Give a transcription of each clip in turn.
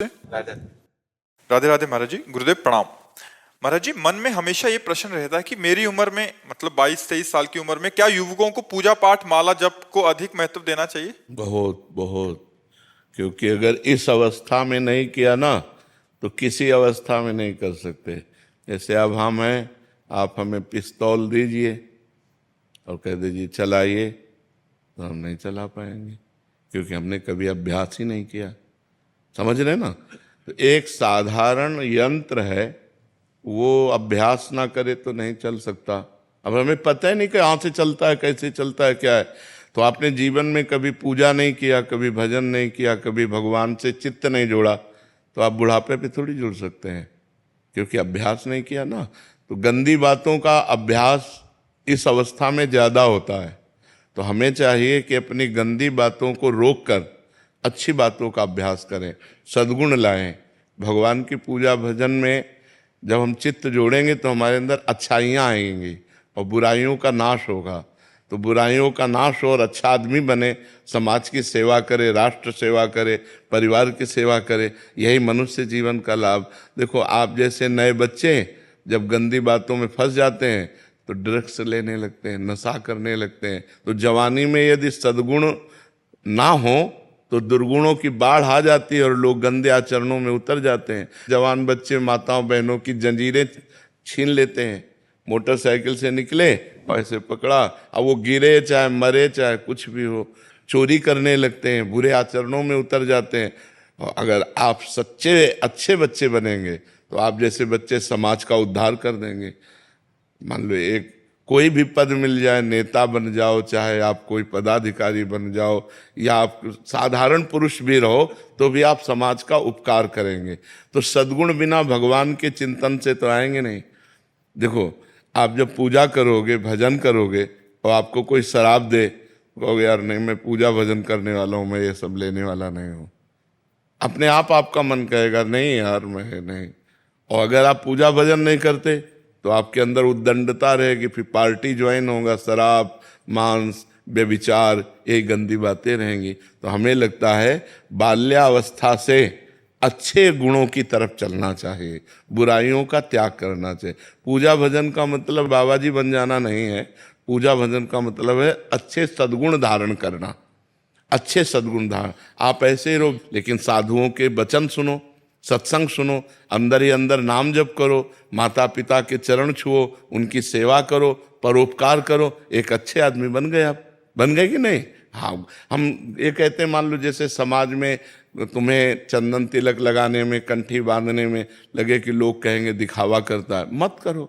राधे राधे महाराज जी, गुरुदेव प्रणाम। महाराज जी, मन में हमेशा ये प्रश्न रहता है कि मेरी उम्र में मतलब 22-23 साल की उम्र में क्या युवकों को पूजा पाठ माला जप को अधिक महत्व देना चाहिए? बहुत बहुत, क्योंकि अगर इस अवस्था में नहीं किया ना तो किसी अवस्था में नहीं कर सकते। जैसे अब हम हैं, आप हमें पिस्तौल दीजिए और कह दीजिए चलाइए, तो हम नहीं चला पाएंगे क्योंकि हमने कभी अभ्यास ही नहीं किया। समझ रहे ना? तो एक साधारण यंत्र है, वो अभ्यास ना करे तो नहीं चल सकता। अब हमें पता ही नहीं कि कहाँ से चलता है, कैसे चलता है, क्या है। तो आपने जीवन में कभी पूजा नहीं किया, कभी भजन नहीं किया, कभी भगवान से चित्त नहीं जोड़ा, तो आप बुढ़ापे पे थोड़ी जुड़ सकते हैं, क्योंकि अभ्यास नहीं किया ना। तो गंदी बातों का अभ्यास इस अवस्था में ज़्यादा होता है। तो हमें चाहिए कि अपनी गंदी बातों को रोक कर अच्छी बातों का अभ्यास करें, सद्गुण लाएं। भगवान की पूजा भजन में जब हम चित्त जोड़ेंगे तो हमारे अंदर अच्छाइयाँ आएंगी और बुराइयों का नाश होगा। तो बुराइयों का नाश हो और अच्छा आदमी बने, समाज की सेवा करे, राष्ट्र सेवा करे, परिवार की सेवा करे, यही मनुष्य जीवन का लाभ। देखो, आप जैसे नए बच्चे जब गंदी बातों में फंस जाते हैं तो ड्रग्स लेने लगते हैं, नशा करने लगते हैं। तो जवानी में यदि सद्गुण ना हो तो दुर्गुणों की बाढ़ आ जाती है और लोग गंदे आचरणों में उतर जाते हैं। जवान बच्चे माताओं बहनों की जंजीरें छीन लेते हैं। मोटरसाइकिल से निकले और ऐसे पकड़ा, अब वो गिरे चाहे मरे चाहे कुछ भी हो, चोरी करने लगते हैं, बुरे आचरणों में उतर जाते हैं। और अगर आप सच्चे अच्छे बच्चे बनेंगे तो आप जैसे बच्चे समाज का उद्धार कर देंगे। मान लो एक कोई भी पद मिल जाए, नेता बन जाओ, चाहे आप कोई पदाधिकारी बन जाओ, या आप साधारण पुरुष भी रहो, तो भी आप समाज का उपकार करेंगे। तो सद्गुण बिना भगवान के चिंतन से तो आएंगे नहीं। देखो, आप जब पूजा करोगे, भजन करोगे और आपको कोई शराब दे, कहोगे यार नहीं, मैं पूजा भजन करने वाला हूँ, मैं ये सब लेने वाला नहीं हूँ। अपने आप आपका मन कहेगा नहीं यार मैं नहीं। और अगर आप पूजा भजन नहीं करते तो आपके अंदर उद्दंडता रहेगी, फिर पार्टी ज्वाइन होगा, शराब, मांस, व्यभिचार, ये गंदी बातें रहेंगी। तो हमें लगता है बाल्यावस्था से अच्छे गुणों की तरफ चलना चाहिए, बुराइयों का त्याग करना चाहिए। पूजा भजन का मतलब बाबा जी बन जाना नहीं है। पूजा भजन का मतलब है अच्छे सद्गुण धारण करना, अच्छे सद्गुण धारण। आप ऐसे ही रहो, लेकिन साधुओं के वचन सुनो, सत्संग सुनो, अंदर ही अंदर नाम जप करो, माता पिता के चरण छुओ, उनकी सेवा करो, परोपकार करो, एक अच्छे आदमी बन गए। आप बन गए कि नहीं? हाँ, हम ये कहते हैं, मान लो जैसे समाज में तुम्हें चंदन तिलक लगाने में, कंठी बांधने में लगे कि लोग कहेंगे दिखावा करता है, मत करो।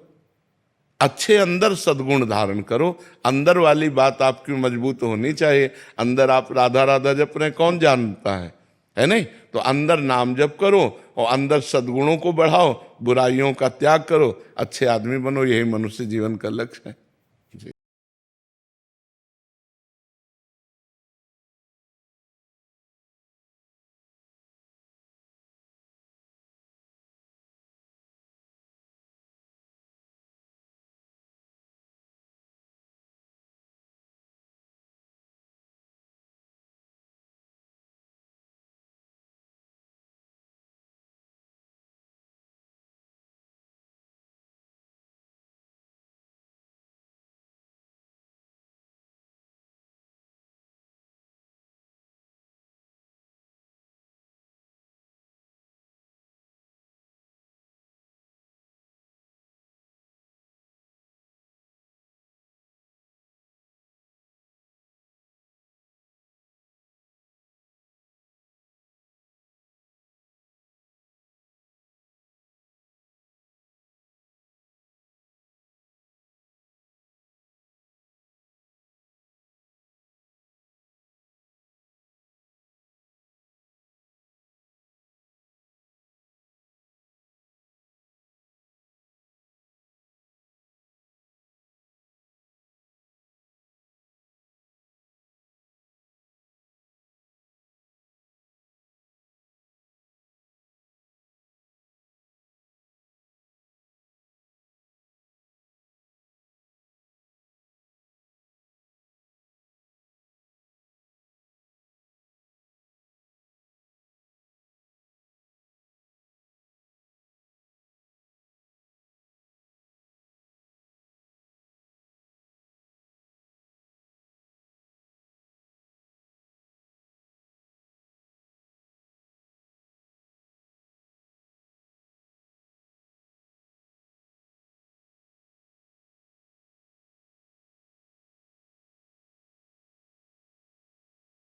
अच्छे अंदर सद्गुण धारण करो। अंदर वाली बात आपकी मजबूत होनी चाहिए। अंदर आप राधा राधा जप रहे हैं, कौन जानता है नहीं? तो अंदर नाम जप करो और अंदर सद्गुणों को बढ़ाओ, बुराइयों का त्याग करो, अच्छे आदमी बनो। यही मनुष्य जीवन का लक्ष्य है।